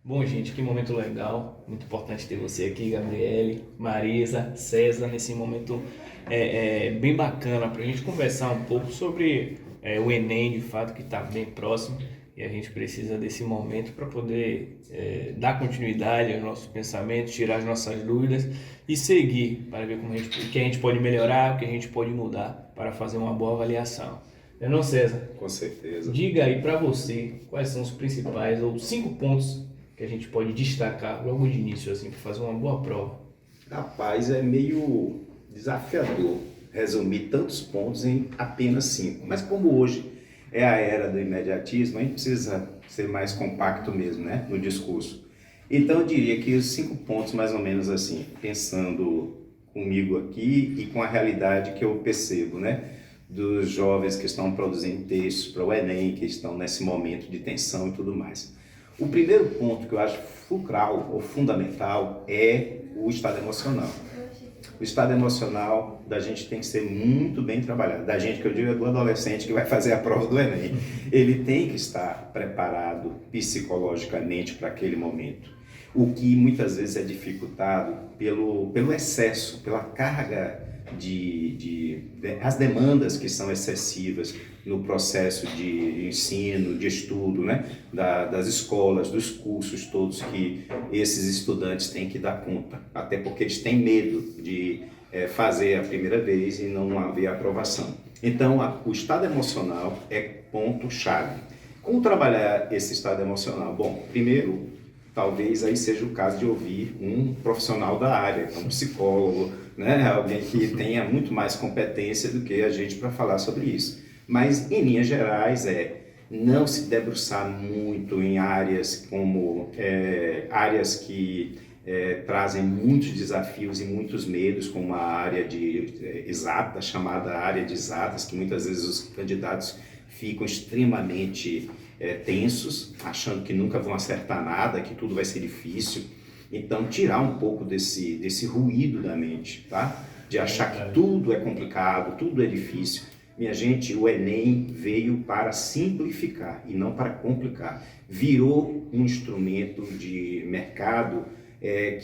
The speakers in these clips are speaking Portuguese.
Bom, gente, que momento legal. Muito importante ter você aqui, Gabriele, Marisa, César, nesse momento bem bacana para a gente conversar um pouco sobre o Enem, de fato, que está bem próximo. E a gente precisa desse momento para poder dar continuidade aos nossos pensamentos, tirar as nossas dúvidas e seguir para ver o que a gente pode melhorar, o que a gente pode mudar para fazer uma boa avaliação. Não, César? Com certeza. Diga aí para você quais são os principais ou 5 pontos que a gente pode destacar logo de início, assim, para fazer uma boa prova. Rapaz, é meio desafiador resumir tantos pontos em apenas 5. Mas como hoje é a era do imediatismo, a gente precisa ser mais compacto mesmo, né, no discurso. Então eu diria que os 5 pontos, mais ou menos assim, pensando comigo aqui e com a realidade que eu percebo, né, dos jovens que estão produzindo textos para o Enem, que estão nesse momento de tensão e tudo mais. O primeiro ponto que eu acho fulcral ou fundamental é o estado emocional. O estado emocional da gente tem que ser muito bem trabalhado. Da gente, que eu digo, é do adolescente que vai fazer a prova do Enem. Ele tem que estar preparado psicologicamente para aquele momento. O que muitas vezes é dificultado pelo excesso, pela carga as demandas que são excessivas no processo de ensino, de estudo, né? Das escolas, dos cursos todos que esses estudantes têm que dar conta, até porque eles têm medo de fazer a primeira vez e não haver aprovação. Então, o estado emocional é ponto-chave. Como trabalhar esse estado emocional? Bom, primeiro, talvez aí seja o caso de ouvir um profissional da área, um psicólogo, né? Alguém que tenha muito mais competência do que a gente para falar sobre isso. Mas, em linhas gerais, não se debruçar muito em áreas como áreas que trazem muitos desafios e muitos medos, como a área de exatas, chamada área de exatas, que muitas vezes os candidatos ficam extremamente tensos, achando que nunca vão acertar nada, que tudo vai ser difícil. Então, tirar um pouco desse ruído da mente, tá? De achar que tudo é complicado, tudo é difícil. Minha gente, o Enem veio para simplificar e não para complicar. Virou um instrumento de mercado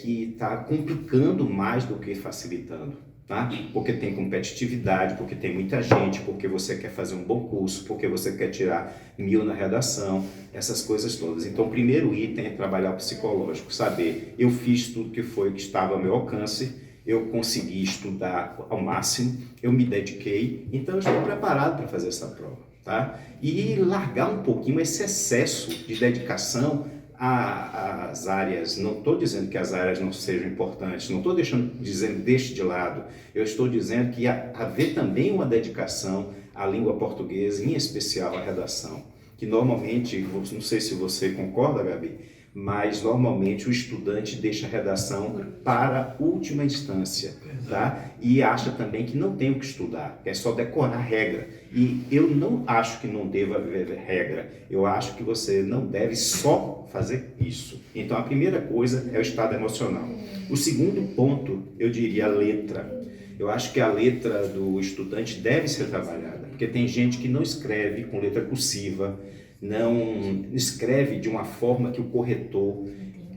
que está complicando mais do que facilitando. Tá? Porque tem competitividade, porque tem muita gente, porque você quer fazer um bom curso, porque você quer tirar 1000 na redação, essas coisas todas. Então, o primeiro item é trabalhar o psicológico, saber, eu fiz tudo que estava ao meu alcance, eu consegui estudar ao máximo, eu me dediquei, então eu estou preparado para fazer essa prova. Tá? E largar um pouquinho esse excesso de dedicação às áreas. Não estou dizendo que as áreas não sejam importantes, não estou dizendo deixe de lado, eu estou dizendo que haver também uma dedicação à língua portuguesa, em especial à redação, que normalmente, não sei se você concorda, Gabi, mas normalmente o estudante deixa a redação para a última instância, tá? E acha também que não tem o que estudar, que é só decorar a regra. E eu não acho que não deva haver regra, eu acho que você não deve só fazer isso. Então a primeira coisa é o estado emocional. O segundo ponto, eu diria a letra. Eu acho que a letra do estudante deve ser trabalhada, porque tem gente que não escreve com letra cursiva, não escreve de uma forma que o corretor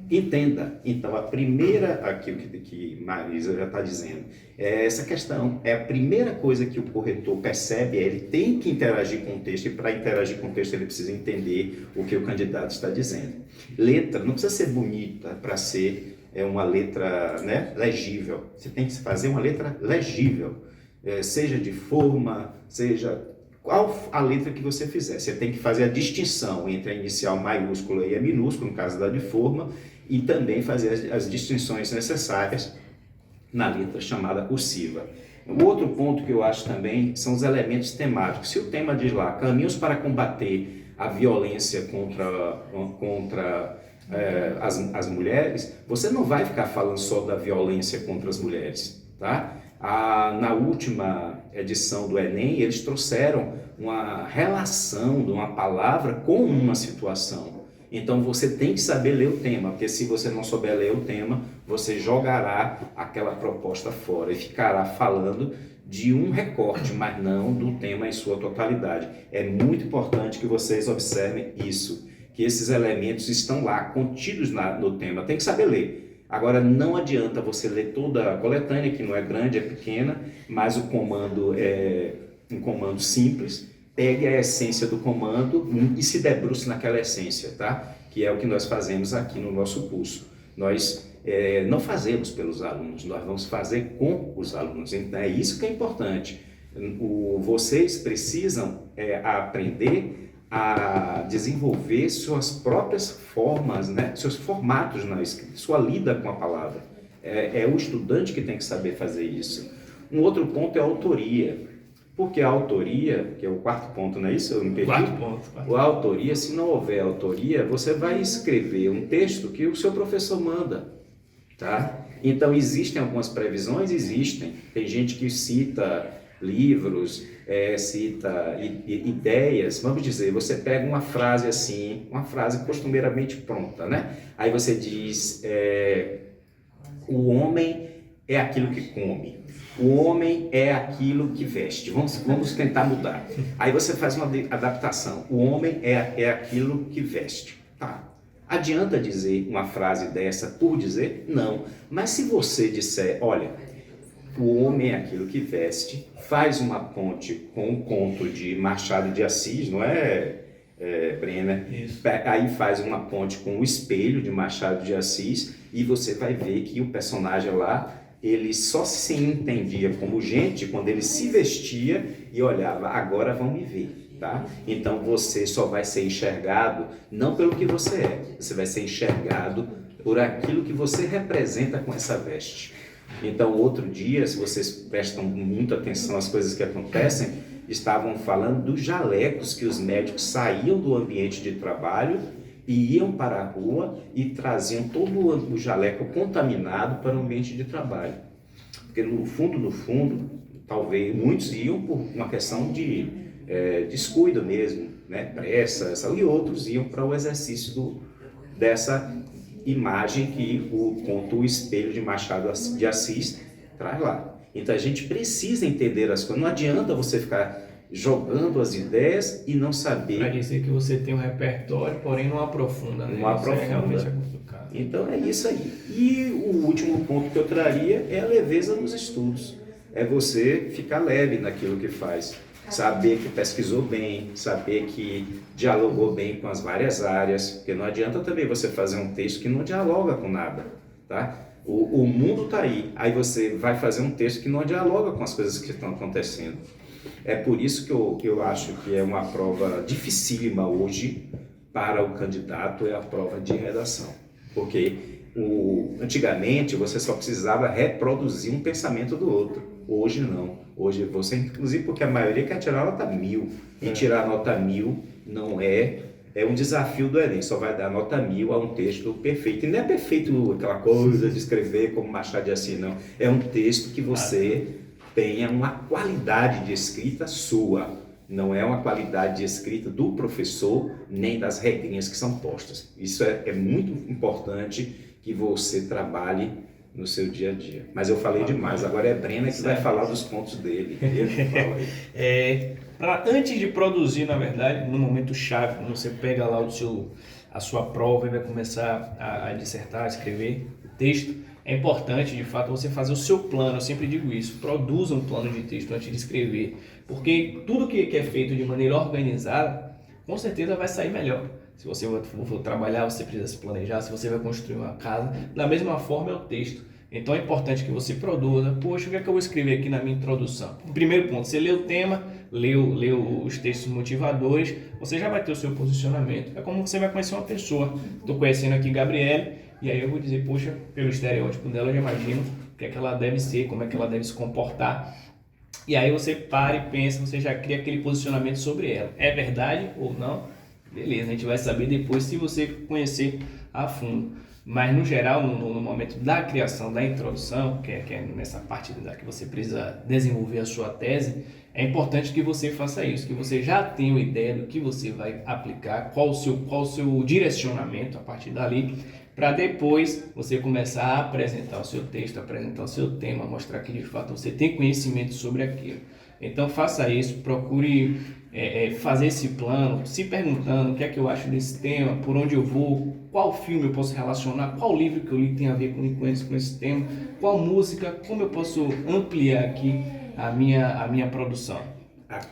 entenda. Então, a primeira, aquilo que Marisa já está dizendo, é essa questão. É a primeira coisa que o corretor percebe, ele tem que interagir com o texto, e para interagir com o texto ele precisa entender o que o candidato está dizendo. Letra não precisa ser bonita para ser uma letra, né, legível. Você tem que fazer uma letra legível, seja de forma, seja... Qual a letra que você fizer? Você tem que fazer a distinção entre a inicial maiúscula e a minúscula, no caso da de forma, e também fazer as distinções necessárias na letra chamada cursiva. O outro ponto que eu acho também são os elementos temáticos. Se o tema diz lá, caminhos para combater a violência contra as mulheres, você não vai ficar falando só da violência contra as mulheres, tá? Na última edição do Enem, eles trouxeram uma relação de uma palavra com uma situação. Então você tem que saber ler o tema, porque se você não souber ler o tema, você jogará aquela proposta fora e ficará falando de um recorte, mas não do tema em sua totalidade. É muito importante que vocês observem isso, que esses elementos estão lá, contidos no tema. Tem que saber ler. Agora, não adianta você ler toda a coletânea, que não é grande, é pequena, mas o comando é um comando simples. Pegue a essência do comando e se debruce naquela essência, tá? Que é o que nós fazemos aqui no nosso curso. Nós não fazemos pelos alunos, nós vamos fazer com os alunos. Então, é isso que é importante. Vocês precisam aprender a desenvolver suas próprias formas, né? Seus formatos na escrita, sua lida com a palavra. É o estudante que tem que saber fazer isso. Um outro ponto é a autoria. Porque a autoria, que é o quarto ponto, não é isso? Eu me perdi? Quarto ponto. A autoria, se não houver autoria, você vai escrever um texto que o seu professor manda, tá? Então, existem algumas previsões? Existem. Tem gente que cita livros, cita ideias. Vamos dizer, você pega uma frase assim, uma frase costumeiramente pronta, né? Aí você diz, o homem é aquilo que come. O homem é aquilo que veste. Vamos tentar mudar. Aí você faz uma adaptação. O homem é aquilo que veste. Tá. Adianta dizer uma frase dessa por dizer? Não. Mas se você disser, olha, o homem é aquilo que veste, faz uma ponte com o conto de Machado de Assis, não é, Brenner? Isso. Aí faz uma ponte com o espelho de Machado de Assis e você vai ver que o personagem lá, ele só se entendia como gente quando ele se vestia e olhava, agora vão me ver, tá? Então você só vai ser enxergado não pelo que você vai ser enxergado por aquilo que você representa com essa veste. Então, outro dia, se vocês prestam muita atenção às coisas que acontecem, estavam falando dos jalecos que os médicos saíam do ambiente de trabalho e iam para a rua e traziam todo o jaleco contaminado para o ambiente de trabalho. Porque no fundo, talvez muitos iam por uma questão de descuido mesmo, né? Pressa, e outros iam para o exercício dessa imagem que o conto O Espelho de Machado de Assis traz lá. Então a gente precisa entender as coisas, não adianta você ficar jogando as ideias e não saber. Para dizer que você tem um repertório, porém não aprofunda, né? Não aprofunda. Isso realmente é complicado. Então é isso aí. E o último ponto que eu traria é a leveza nos estudos. É você ficar leve naquilo que faz. Saber que pesquisou bem, saber que dialogou bem com as várias áreas, porque não adianta também você fazer um texto que não dialoga com nada, tá? O mundo está aí você vai fazer um texto que não dialoga com as coisas que estão acontecendo. É por isso que eu acho que é uma prova dificílima hoje para o candidato, é a prova de redação. Porque antigamente você só precisava reproduzir um pensamento do outro. Hoje não. Hoje você, inclusive porque a maioria quer tirar nota 1000. E tirar nota 1000 não é um desafio do Enem, só vai dar nota 1000 a um texto perfeito. E não é perfeito aquela coisa de escrever como Machado de Assis, não. É um texto que você tenha uma qualidade de escrita sua. Não é uma qualidade de escrita do professor, nem das regrinhas que são postas. Isso é muito importante que você trabalhe no seu dia a dia. Mas eu falei demais, agora é Brenner que vai falar dos pontos dele. Ele fala aí. Antes de produzir, na verdade, no momento chave, quando você pega lá a sua prova e vai começar a dissertar, a escrever o texto, é importante, de fato, você fazer o seu plano. Eu sempre digo isso, produza um plano de texto antes de escrever, porque tudo que é feito de maneira organizada, com certeza vai sair melhor. Se você for trabalhar, você precisa se planejar. Se você vai construir uma casa, da mesma forma é o texto. Então é importante que você produza. Poxa, o que é que eu vou escrever aqui na minha introdução? Primeiro ponto, você lê o tema, lê os textos motivadores, você já vai ter o seu posicionamento. É como você vai conhecer uma pessoa. Estou conhecendo aqui Gabriele, e aí eu vou dizer, poxa, pelo estereótipo dela, eu já imagino o que é que ela deve ser, como é que ela deve se comportar. E aí você para e pensa, você já cria aquele posicionamento sobre ela. É verdade ou não? Beleza, a gente vai saber depois se você conhecer a fundo. Mas no geral, no momento da criação, da introdução, que é nessa parte da que você precisa desenvolver a sua tese, é importante que você faça isso, que você já tenha uma ideia do que você vai aplicar, qual o seu direcionamento a partir dali, para depois você começar a apresentar o seu texto, apresentar o seu tema, mostrar que de fato você tem conhecimento sobre aquilo. Então faça isso, procure fazer esse plano, se perguntando o que é que eu acho desse tema, por onde eu vou, qual filme eu posso relacionar, qual livro que eu li tem a ver com esse tema, qual música, como eu posso ampliar aqui a minha produção.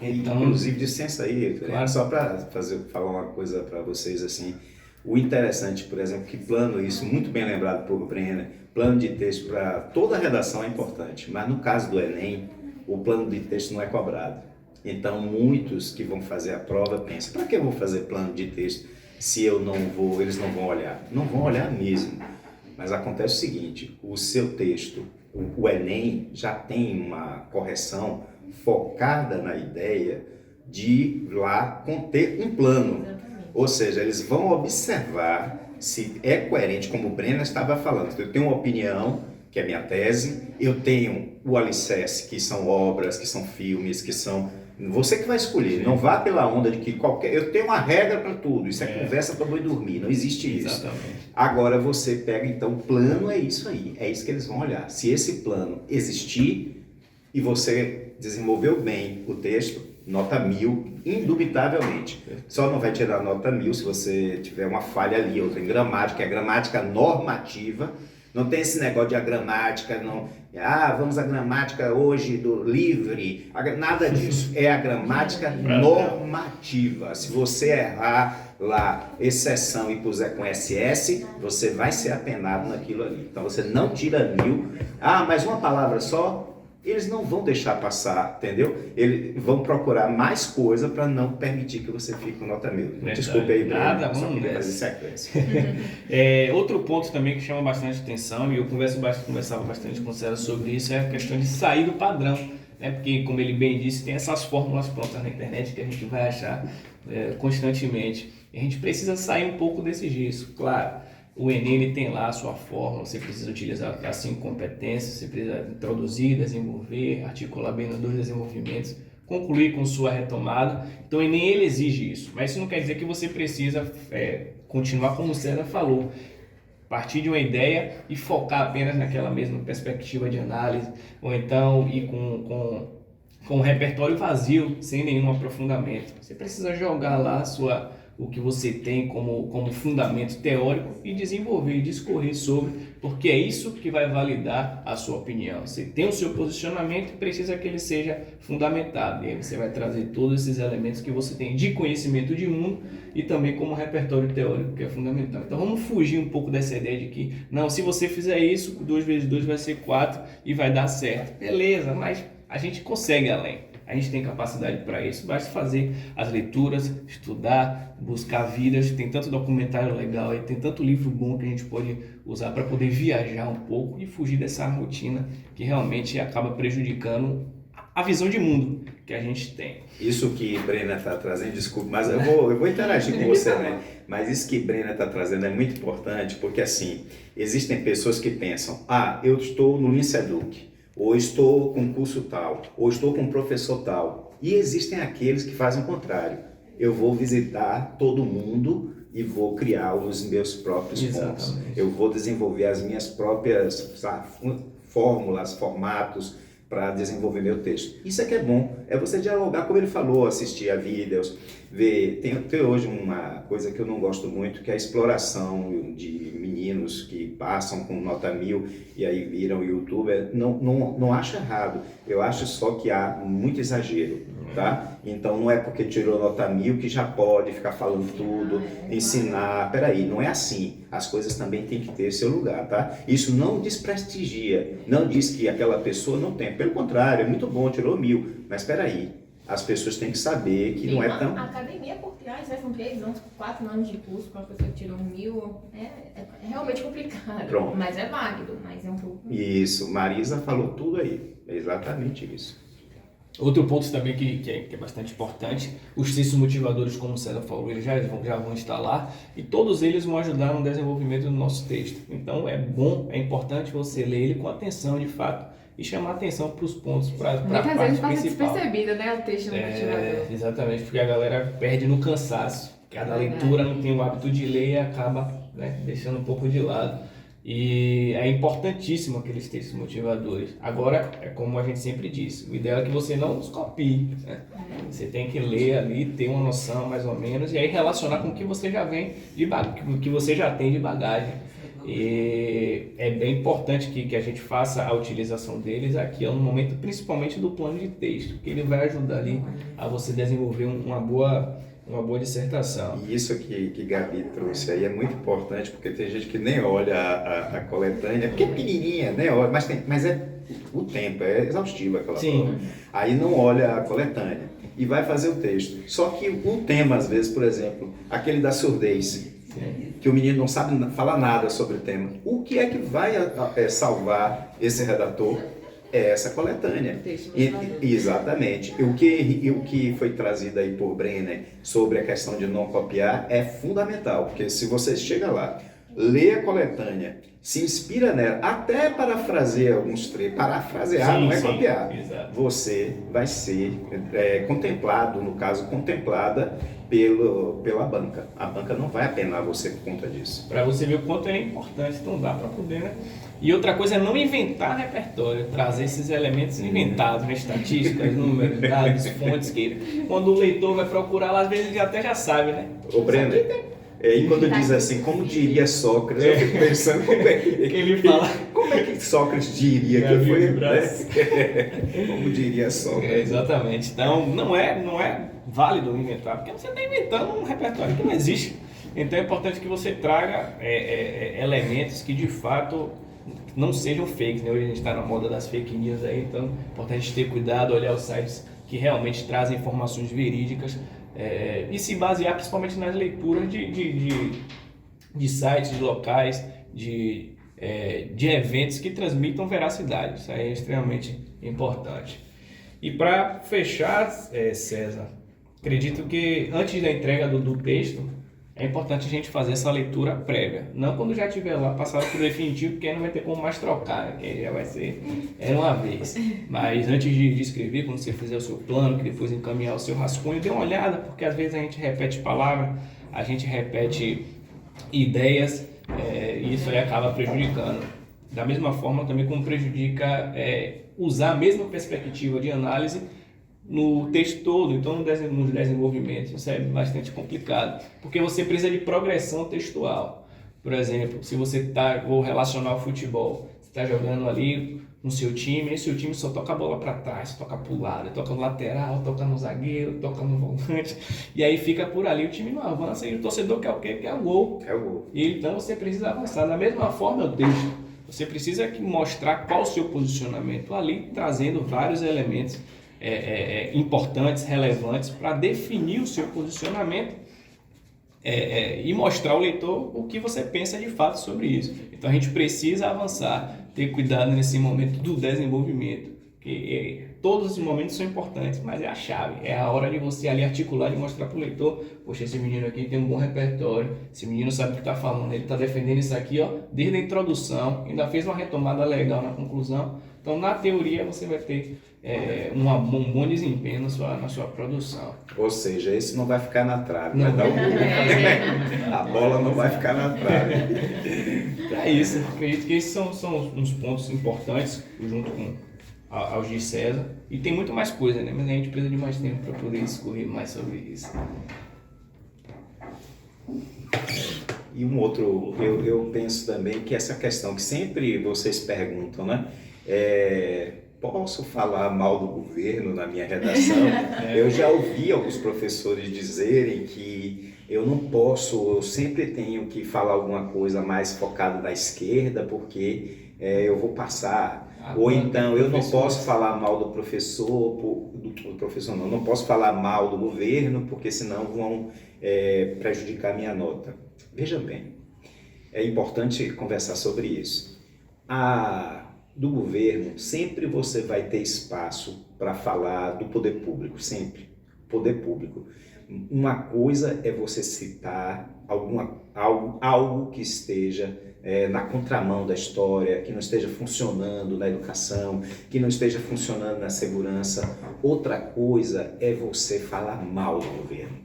Então, inclusive, licença aí, claro. Só para falar uma coisa para vocês assim, o interessante, por exemplo, que plano, isso muito bem lembrado por Brenner, plano de texto para toda a redação é importante, mas no caso do Enem, o plano de texto não é cobrado. Então, muitos que vão fazer a prova pensam, para que eu vou fazer plano de texto se eu não vou, eles não vão olhar? Não vão olhar mesmo. Mas acontece o seguinte, o seu texto, o Enem já tem uma correção focada na ideia de lá conter um plano. Ou seja, eles vão observar se é coerente, como o Brenner estava falando. Eu tenho uma opinião, que é minha tese, eu tenho o alicerce, que são obras, que são filmes, que são... Você que vai escolher, Sim. Não vá pela onda de que eu tenho uma regra para tudo, isso é conversa para boi dormir, não existe isso. Exatamente. Agora você pega, então, o plano é isso aí, é isso que eles vão olhar. Se esse plano existir e você desenvolveu bem o texto, nota 1000, indubitavelmente. Só não vai tirar nota 1000 se você tiver uma falha ali, outra em gramática, é gramática normativa. Não tem esse negócio de a gramática, não. Vamos à gramática hoje do livre. Nada disso. É a gramática normativa. Se você errar lá, exceção e puser com SS, você vai ser apenado naquilo ali. Então você não tira 1000. Mas uma palavra só, eles não vão deixar passar, entendeu? Eles vão procurar mais coisa para não permitir que você fique com nota 1000. Desculpe aí, nada, só vamos queria fazer sequência. Outro ponto também que chama bastante atenção, e eu conversava bastante com o César sobre isso, é a questão de sair do padrão, né? Porque, como ele bem disse, tem essas fórmulas prontas na internet que a gente vai achar constantemente. E a gente precisa sair um pouco desse gesso, claro. O Enem ele tem lá a sua fórmula, você precisa utilizar as 5 competências, você precisa introduzir, desenvolver, articular bem nos 2 desenvolvimentos, concluir com sua retomada. Então o Enem ele exige isso, mas isso não quer dizer que você precisa continuar como o César falou, partir de uma ideia e focar apenas naquela mesma perspectiva de análise, ou então ir com um repertório vazio, sem nenhum aprofundamento. Você precisa jogar lá o que você tem como fundamento teórico e desenvolver e discorrer sobre, porque é isso que vai validar a sua opinião. Você tem o seu posicionamento e precisa que ele seja fundamentado. E aí você vai trazer todos esses elementos que você tem de conhecimento de mundo e também como repertório teórico, que é fundamental. Então vamos fugir um pouco dessa ideia de que, não, se você fizer isso, 2 vezes 2 vai ser 4 e vai dar certo. Beleza, mas a gente consegue além. A gente tem capacidade para isso, basta fazer as leituras, estudar, buscar vidas, tem tanto documentário legal aí, tem tanto livro bom que a gente pode usar para poder viajar um pouco e fugir dessa rotina que realmente acaba prejudicando a visão de mundo que a gente tem. Isso que Brena está trazendo, desculpe, mas eu vou interagir com você, né? Mas isso que Brena está trazendo é muito importante, porque assim, existem pessoas que pensam, eu estou no Linceduc, ou estou com um curso tal, ou estou com um professor tal. E existem aqueles que fazem o contrário. Eu vou visitar todo mundo e vou criar os meus próprios pontos. Eu vou desenvolver as minhas próprias fórmulas, formatos para desenvolver meu texto. Isso é que é bom, é você dialogar, como ele falou, assistir a vídeos, ver. Tem hoje uma coisa que eu não gosto muito, que é a exploração de meninos que passam com nota 1000 e aí viram youtuber. Não acho errado, eu acho só que há muito exagero, tá? Então não é porque tirou nota 1000 que já pode ficar falando tudo, ensinar. Peraí, não é assim. As coisas também têm que ter seu lugar, tá? Isso não desprestigia, não diz que aquela pessoa não tem. Pelo contrário, é muito bom, tirou 1000. Mas peraí, as pessoas têm que saber que não é tão... A academia por trás, né? São 3 anos, 4 anos de curso para uma pessoa que tirou 1000. É realmente complicado. Pronto. Mas é válido, mas é um pouco... Isso, Marisa falou tudo aí. É exatamente isso. Outro ponto também que é bastante importante, os textos motivadores, como o César falou, eles já vão estar lá e todos eles vão ajudar no desenvolvimento do nosso texto. Então é bom, é importante você ler ele com atenção de fato e chamar atenção para os pontos, para a parte principal. Muitas vezes passa despercebido, né, o texto motivador. Exatamente, porque a galera perde no cansaço. Cada leitura não tem o hábito de ler e acaba deixando um pouco de lado. E é importantíssimo aqueles textos motivadores. Agora, é como a gente sempre diz, o ideal é que você não os copie, né? Você tem que ler ali, ter uma noção mais ou menos, e aí relacionar com o que você já vem o que você já tem de bagagem. E é bem importante que a gente faça a utilização deles aqui no momento, principalmente do plano de texto, que ele vai ajudar ali a você desenvolver uma boa dissertação. E isso que Gabi trouxe aí é muito importante, porque tem gente que nem olha a coletânea, porque é pequenininha, nem olha, mas o tempo, é exaustivo aquela prova. Aí não olha a coletânea e vai fazer o texto. Só que o tema, às vezes, por exemplo, aquele da surdez, que o menino não sabe falar nada sobre o tema. O que é que vai salvar esse redator? É essa coletânea. Exatamente. O que foi trazido aí por Brenner sobre a questão de não copiar é fundamental, porque se você chega lá, lê a coletânea, se inspira nela, até parafrasear alguns trechos, parafrasear não é copiar, exato. Você vai ser contemplado, no caso, contemplada pela banca. A banca não vai apenar você por conta disso. Para você ver o quanto é importante, então dá para poder, né? E outra coisa é não inventar repertório, trazer esses elementos inventados, né? Estatísticas, números, dados, fontes, que quando o leitor vai procurar lá, às vezes ele até já sabe, né? Ô, Breno, e quando diz assim, como diria Sócrates, eu fico pensando como é que ele fala. Como é que Sócrates diria que foi, né? Como diria Sócrates. Exatamente. Então, não é válido inventar, porque você está inventando um repertório que não existe. Então, é importante que você traga elementos que, de fato, não sejam fakes, né? Hoje a gente está na moda das fake news aí, então é importante ter cuidado, olhar os sites que realmente trazem informações verídicas e se basear principalmente nas leituras de sites, de locais, de eventos que transmitam veracidade. Isso aí é extremamente importante. E para fechar, César, acredito que antes da entrega do texto, é importante a gente fazer essa leitura prévia. Não quando já estiver lá passado por definitivo, porque aí não vai ter como mais trocar, né? Que aí já vai ser uma vez. Mas antes de escrever, quando você fizer o seu plano, que depois encaminhar o seu rascunho, dê uma olhada, porque às vezes a gente repete palavra, a gente repete ideias, e isso aí acaba prejudicando. Da mesma forma também como prejudica usar a mesma perspectiva de análise no texto todo, então nos desenvolvimentos. Isso é bastante complicado, porque você precisa de progressão textual. Por exemplo, se você vou relacionar o futebol, você está jogando ali no seu time, e seu time só toca a bola para trás, toca para o lado, toca no lateral, toca no zagueiro, toca no volante, e aí fica por ali, o time não avança e o torcedor quer o quê? Quer o gol. É o gol. E então você precisa avançar. Da mesma forma, o texto, você precisa mostrar qual o seu posicionamento ali, trazendo vários elementos importantes, relevantes, para definir o seu posicionamento e mostrar ao leitor o que você pensa de fato sobre isso. Então a gente precisa avançar, ter cuidado nesse momento do desenvolvimento, que todos os momentos são importantes, mas é a chave, é a hora de você ali articular e mostrar para o leitor: poxa, esse menino aqui tem um bom repertório, esse menino sabe o que está falando, ele está defendendo isso aqui desde a introdução, ainda fez uma retomada legal na conclusão. Então, na teoria, você vai ter um bom desempenho na sua produção. Ou seja, esse não vai ficar na trave, vai dar a bola não vai ficar na trave. É isso, acredito que esses são uns pontos importantes, junto com aos de César. E tem muito mais coisa, né? Mas a gente precisa de mais tempo para poder discorrer mais sobre isso. E um outro, eu penso também que essa questão que sempre vocês perguntam, né? Posso falar mal do governo na minha redação? Eu já ouvi alguns professores dizerem que eu não posso, eu sempre tenho que falar alguma coisa mais focada na esquerda, porque eu vou passar. Ou então eu não posso falar mal do professor, não posso falar mal do governo, porque senão vão prejudicar a minha nota. Veja bem, é importante conversar sobre isso. Do governo, sempre você vai ter espaço para falar do poder público, sempre. Poder público. Uma coisa é você citar algo que esteja na contramão da história, que não esteja funcionando na educação, que não esteja funcionando na segurança. Outra coisa é você falar mal do governo.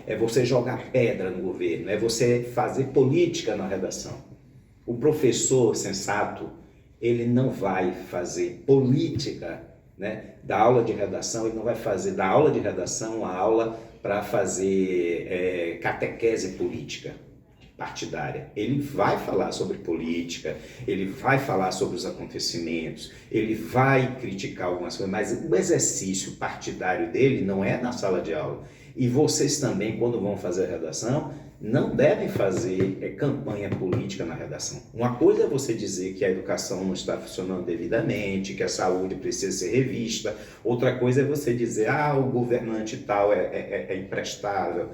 É você jogar pedra no governo, é você fazer política na redação. O professor sensato, ele não vai fazer política, né, da aula de redação, ele não vai fazer da aula de redação a aula para fazer catequese política partidária. Ele vai falar sobre política, ele vai falar sobre os acontecimentos, ele vai criticar algumas coisas, mas o exercício partidário dele não é na sala de aula. E vocês também, quando vão fazer a redação, não devem fazer campanha política na redação. Uma coisa é você dizer que a educação não está funcionando devidamente, que a saúde precisa ser revista. Outra coisa é você dizer, o governante tal é imprestável,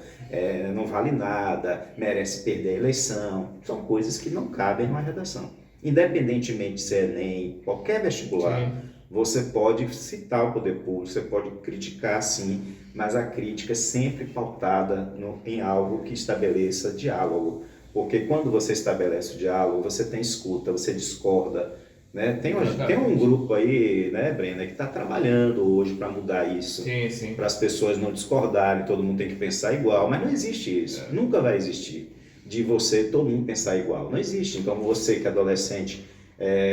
não vale nada, merece perder a eleição. São coisas que não cabem numa redação. Independentemente se é Enem, qualquer vestibular, sim, você pode citar o poder público, você pode criticar sim, mas a crítica é sempre pautada em algo que estabeleça diálogo. Porque quando você estabelece o diálogo, você tem escuta, você discorda. Né? Tem um grupo aí, né, Brenda, que está trabalhando hoje para mudar isso. Para as pessoas não discordarem, todo mundo tem que pensar igual. Mas não existe isso, nunca vai existir. De todo mundo pensar igual. Não existe. Então você que é adolescente,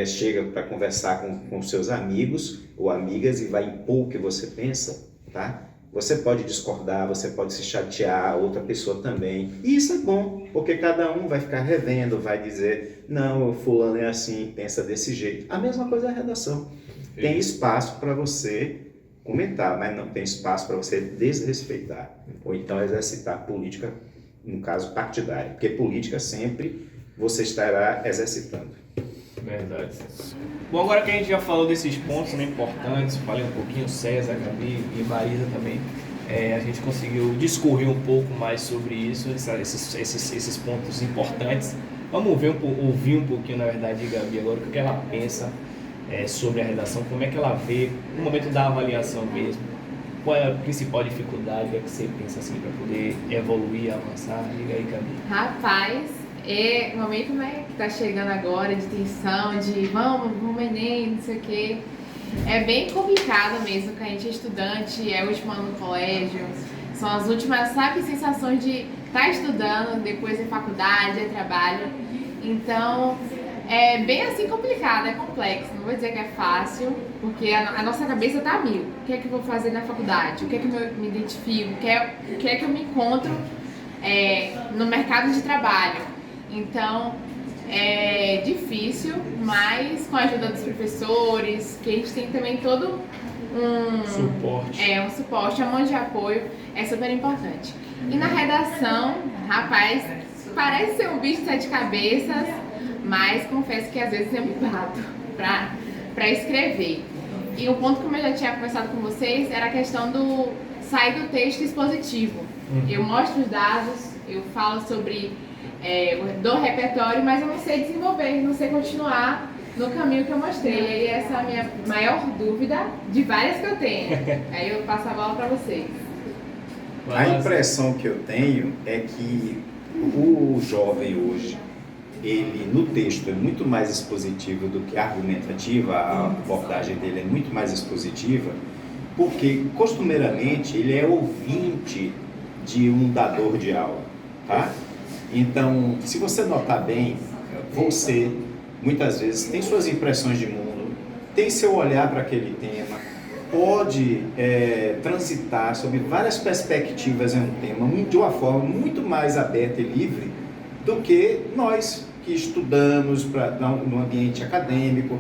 chega para conversar com seus amigos ou amigas e vai impor o que você pensa, tá? Você pode discordar, você pode se chatear, outra pessoa também. E isso é bom, porque cada um vai ficar revendo, vai dizer, não, fulano é assim, pensa desse jeito. A mesma coisa é a redação. Tem espaço para você comentar, mas não tem espaço para você desrespeitar. Ou então exercitar política, no caso partidária. Porque política sempre você estará exercitando. Verdade. Bom, agora que a gente já falou desses pontos, né, importantes, falei um pouquinho, César, Gabi e Marisa também, a gente conseguiu discorrer um pouco mais sobre isso, esses pontos importantes. Vamos ouvir um pouquinho, na verdade, de Gabi agora, o que ela pensa sobre a redação, como é que ela vê, no momento da avaliação mesmo, qual é a principal dificuldade, o que é que você pensa assim, para poder evoluir, avançar? Diga aí, Gabi. Rapaz, o momento, né, que tá chegando agora, de tensão, de vamos Enem, não sei o quê, é bem complicado mesmo, que a gente é estudante, é o último ano do colégio, são as últimas, sabe, sensações de estar estudando, depois é faculdade, é trabalho, então é bem assim complicado, é complexo, não vou dizer que é fácil, porque a nossa cabeça tá a mil. O que é que eu vou fazer na faculdade? O que é que eu me identifico? O que é que eu me encontro no mercado de trabalho? Então, é difícil, mas com a ajuda dos professores, que a gente tem também todo um suporte, a mão de apoio, é super importante. E na redação, rapaz, parece ser um bicho de 7 cabeças, mas confesso que às vezes eu me bato para escrever. E o ponto, como eu já tinha conversado com vocês, era a questão do sair do texto expositivo. Eu mostro os dados, eu falo sobre do repertório, mas eu não sei desenvolver, não sei continuar no caminho que eu mostrei. E aí essa é a minha maior dúvida, de várias que eu tenho. Aí eu passo a bola para vocês. A impressão que eu tenho é que o jovem hoje, ele no texto é muito mais expositivo do que argumentativa, a abordagem dele é muito mais expositiva, porque costumeiramente ele é ouvinte de um dador de aula, tá? Então, se você notar bem, você muitas vezes tem suas impressões de mundo, tem seu olhar para aquele tema, pode transitar sobre várias perspectivas em um tema de uma forma muito mais aberta e livre do que nós que estudamos no ambiente acadêmico,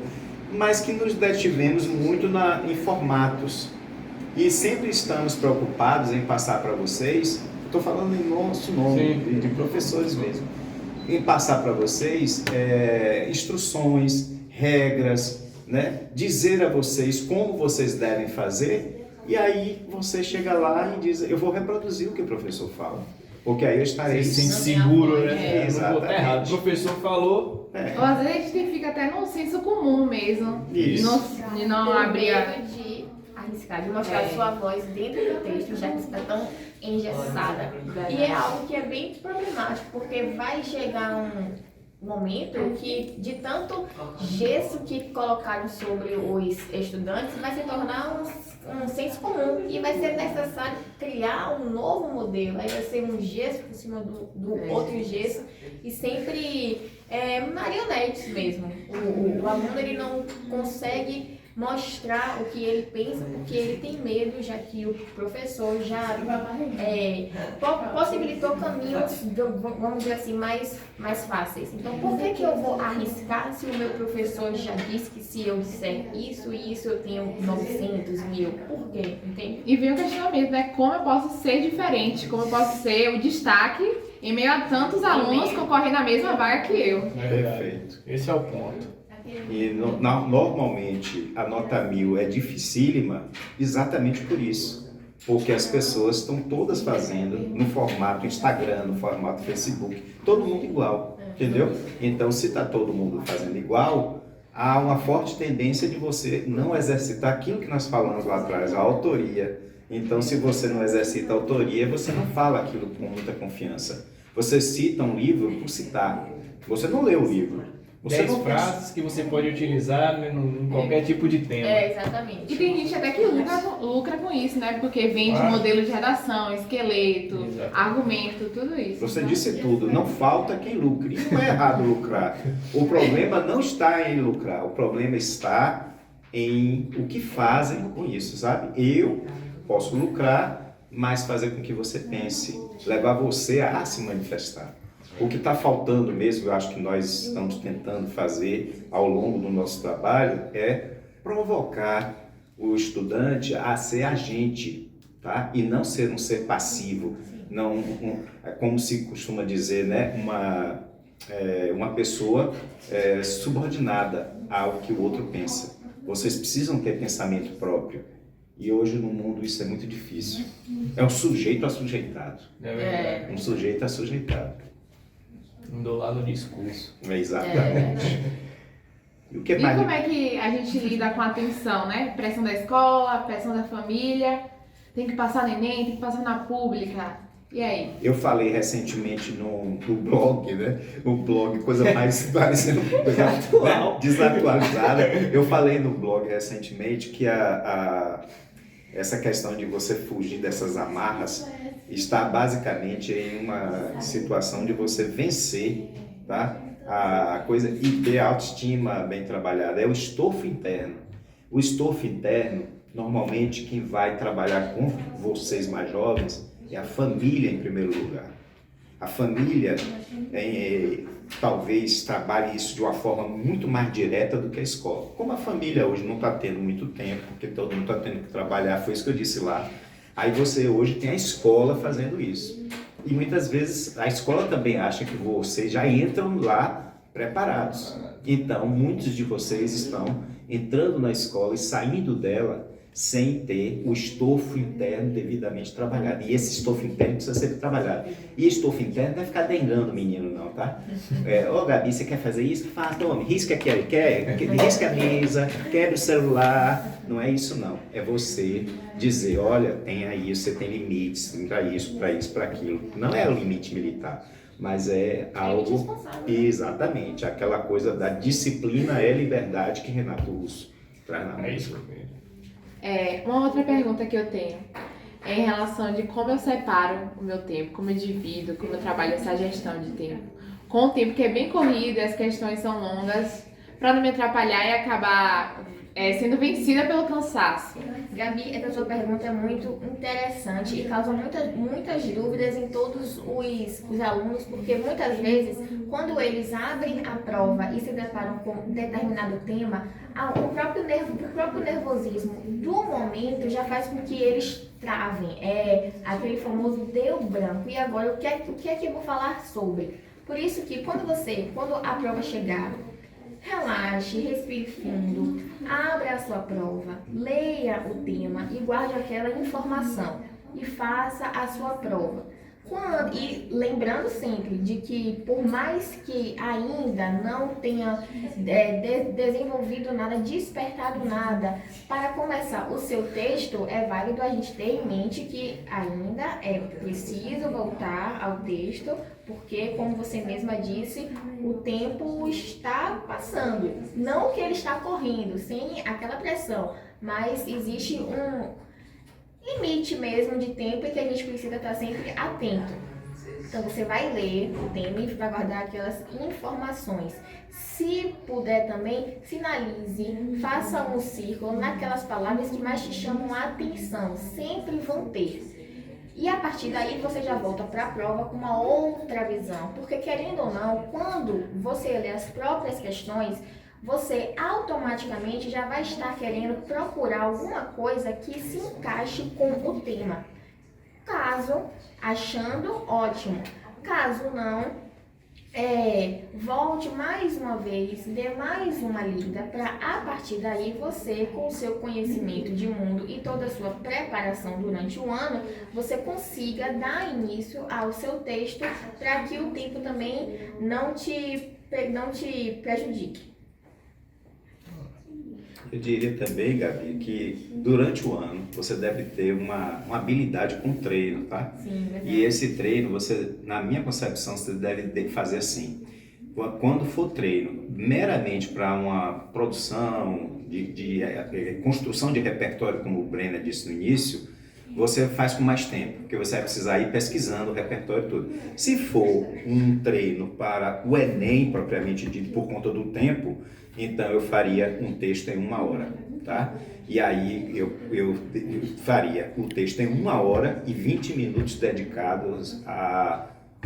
mas que nos detivemos muito em formatos e sempre estamos preocupados em passar para vocês. Estou falando em nosso nome, de professores mesmo, em passar para vocês instruções, regras, né? Dizer a vocês como vocês devem fazer, e aí você chega lá e diz, eu vou reproduzir o que o professor fala, porque aí eu estarei seguro, né? Exatamente. Errado. O professor falou. Ou às vezes a gente fica até no senso comum mesmo, de não abrir arriscar, de mostrar sua voz dentro do texto, já que está tão engessada. E é algo que é bem problemático, porque vai chegar um momento que, de tanto gesso que colocaram sobre os estudantes, vai se tornar um senso comum e vai ser necessário criar um novo modelo. Aí vai ser um gesso por cima do outro gesso e sempre marionetes mesmo. O aluno ele não consegue mostrar o que ele pensa porque ele tem medo, já que o professor já possibilitou caminhos, vamos dizer assim, mais fáceis. Então, por que eu vou arriscar se o meu professor já disse que se eu disser isso e isso eu tenho 900, 1000? Por quê? Entende? E vem o questionamento, né? Como eu posso ser diferente? Como eu posso ser o destaque em meio a tantos alunos concorrendo na mesma vaga que eu? Perfeito. Esse é o ponto. E normalmente a nota 1000 é dificílima exatamente por isso. Porque as pessoas estão todas fazendo no formato Instagram, no formato Facebook, todo mundo igual, entendeu? Então, se está todo mundo fazendo igual, há uma forte tendência de você não exercitar aquilo que nós falamos lá atrás, a autoria. Então, se você não exercita a autoria, você não fala aquilo com muita confiança. Você cita um livro por citar. Você não lê o livro. Você 10 não frases que você pode utilizar, né, em qualquer tipo de tema. Exatamente. E tem gente até que lucra com isso, né? Porque vende modelo de redação, esqueleto, argumento, tudo isso. Você disse tudo, não falta quem lucre. Não é errado lucrar. O problema não está em lucrar, o problema está em o que fazem com isso, sabe? Eu posso lucrar, mas fazer com que você pense, levar você a se manifestar. O que está faltando mesmo, eu acho que nós estamos tentando fazer ao longo do nosso trabalho, é provocar o estudante a ser agente, tá? E não ser um ser passivo, não, como se costuma dizer, né? Uma pessoa subordinada ao que o outro pensa. Vocês precisam ter pensamento próprio. E hoje no mundo isso é muito difícil. É um sujeito assujeitado. É verdade. Um sujeito assujeitado. Do lado do discurso. Exatamente. E o que E mais? como é que a gente lida com a tensão, né? Pressão da escola, pressão da família, tem que passar no Enem, tem que passar na pública. E aí? Eu falei recentemente no blog, né? O blog, coisa mais parecendo coisa Atual. desatualizada. Eu falei no blog recentemente que essa questão de você fugir dessas amarras está basicamente em uma situação de você vencer, tá? A coisa e ter autoestima bem trabalhada, é o estofo interno. O estofo interno, normalmente quem vai trabalhar com vocês mais jovens é a família em primeiro lugar. A família talvez trabalhe isso de uma forma muito mais direta do que a escola. Como a família hoje não está tendo muito tempo, porque todo mundo está tendo que trabalhar, foi isso que eu disse lá. Aí você hoje tem a escola fazendo isso. E muitas vezes a escola também acha que vocês já entram lá preparados. Então, muitos de vocês estão entrando na escola e saindo dela sem ter o estofo interno devidamente trabalhado. E esse estofo interno precisa ser trabalhado. E estofo interno não vai ficar dengando o menino não, tá? Ô Gabi, você quer fazer isso? Faz, tome, risca aqui, risca a mesa, quebra o celular. Não é isso não. É você dizer, olha, tem aí, você tem limites para isso, para aquilo. Não é o limite militar, mas é algo... Exatamente, aquela coisa da disciplina é liberdade que Renato Russo traz na música. É isso mesmo. Uma outra pergunta que eu tenho é em relação de como eu separo o meu tempo, como eu divido, como eu trabalho essa gestão de tempo. Com o tempo que é bem corrido e as questões são longas, para não me atrapalhar e acabar sendo vencida pelo cansaço. Gabi, essa sua pergunta é muito interessante e causa muitas dúvidas em todos os alunos, porque muitas vezes, quando eles abrem a prova e se deparam com um determinado tema, o próprio nervosismo do momento já faz com que eles travem. É aquele famoso deu branco. E agora, o que é que eu vou falar sobre? Por isso que quando a prova chegar, relaxe, respire fundo, abra a sua prova, leia o tema e guarde aquela informação e faça a sua prova. E lembrando sempre de que por mais que ainda não tenha desenvolvido nada, despertado nada, para começar o seu texto, é válido a gente ter em mente que ainda é preciso voltar ao texto, porque, como você mesma disse, o tempo está passando. Não que ele está correndo, sem aquela pressão, mas existe um limite mesmo de tempo em que a gente precisa estar sempre atento. Então você vai ler o tema e vai guardar aquelas informações. Se puder também, sinalize, faça um círculo naquelas palavras que mais te chamam a atenção. Sempre vão ter. E a partir daí você já volta para a prova com uma outra visão. Porque querendo ou não, quando você lê as próprias questões, você automaticamente já vai estar querendo procurar alguma coisa que se encaixe com o tema. Caso achando, ótimo. Caso não, volte mais uma vez, dê mais uma lida para a partir daí você, com o seu conhecimento de mundo e toda a sua preparação durante o ano, você consiga dar início ao seu texto para que o tempo também não te prejudique. Eu diria também, Gabi, que durante o ano você deve ter uma habilidade com treino, tá? Sim, verdade. E esse treino, você, na minha concepção, você deve fazer assim. Quando for treino meramente para uma produção de construção de repertório, como o Brenner disse no início, você faz com mais tempo, porque você vai precisar ir pesquisando o repertório todo. Se for um treino para o Enem, propriamente dito, por conta do tempo, então eu faria um texto em 1 hora, tá? E aí eu faria o texto em 1 hora e 20 minutos dedicados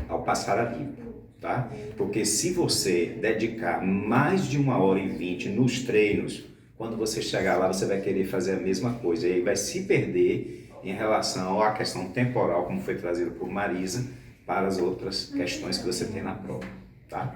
ao passar a limpo, tá? Porque se você dedicar mais de 1 hora e 20 nos treinos, quando você chegar lá você vai querer fazer a mesma coisa e aí vai se perder em relação à questão temporal, como foi trazido por Marisa, para as outras questões que você tem na prova, tá?